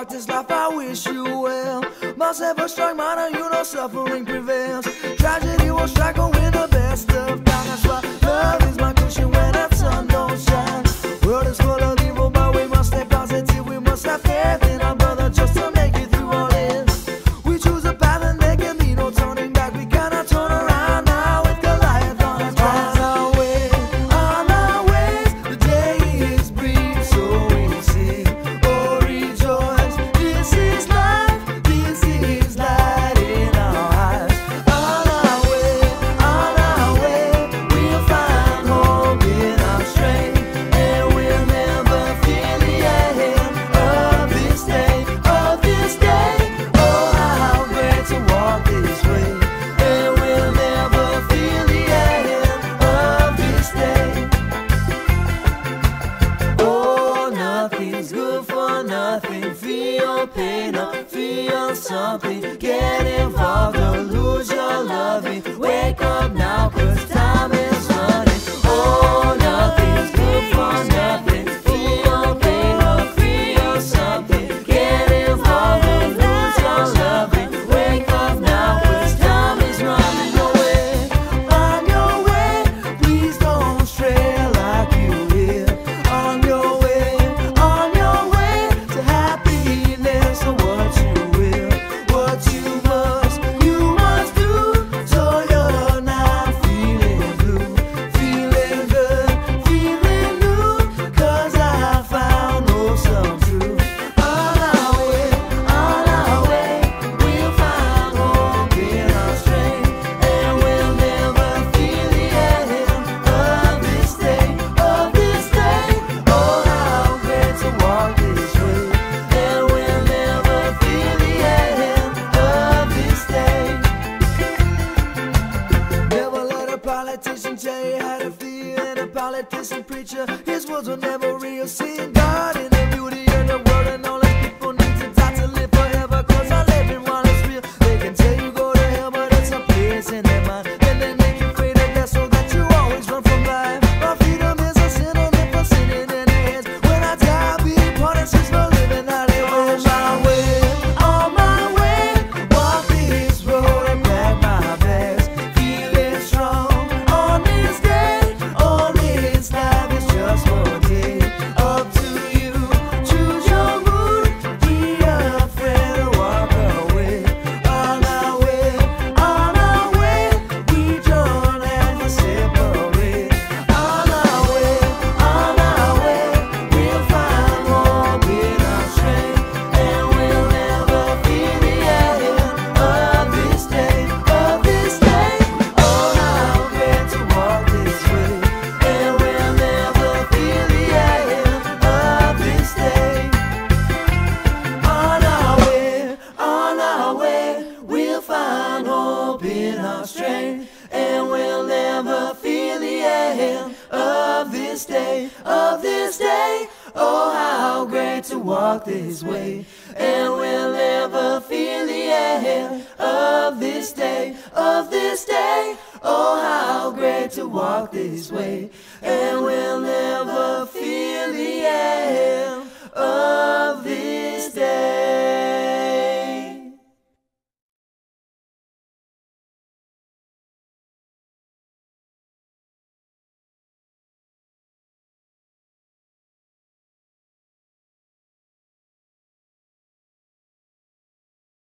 This life, I wish you well. Must have a strong mind, and you know suffering prevails. Tragedy will strike when the best of time. That's why love is my cushion when the sun don't shine. World is full of evil, but we must stay positive. We must have faith in our brother just to make it through all this. We choose a path and there can be no turning back. We cannot turn around now with Goliath on our back. On our ways, the day is brief, so we sing. Oh, rejoice. This is life, this is light in our eyes. On our way, we'll find hope in our strength, and we'll never feel the end of this day, of this day. Oh, how great to walk this way, and we'll never feel the end of this day. Oh, nothing's good for nothing. Feel pain or feel something. Get involved or lose your loving. Wake up now, 'cause time is running. Oh, nothing's good for nothing. Feel pain or feel something. Get involved or lose your loving. Wake up now, 'cause time is running away. On your way, please don't stray like you will. On your way to happiness, or what you will, what you must do, so you're not feeling blue, feeling good, feeling new, 'cause I found no some truth. On our way, we'll find hope in our strength, and we'll never feel the end of this day, of this day. Oh, how great to walk this way, and we'll never feel the end of this day. Never let a politician tell you how to feel, and a politician preacher, his words were never real. Seeing God in the beauty of the world, and all these people need to die to live forever, 'cause not everyone is real. They can tell you go to hell, but it's a place in their mind, and they make you afraid of death so that you always run from life. Our freedom is a synonym for sinning in their heads. When I die, I'll be punished for living out here. On my way, walk this road and pack my bags, feeling strong on this day. On this life is just one day. Up to you, choose your mood. Be a friend or walk away. On our way, we join hands to separate. On our way, we'll find hope in our strength, and we'll never feel the end of this day, of this day. Oh, how great to walk this way, and we'll never feel the end of this day. On our way, we'll find hope in our strength, and we'll never feel the end of this day, of this day. Oh, how great to walk this way, and we'll never feel the end of this day, of this day. Oh, how great to walk this way,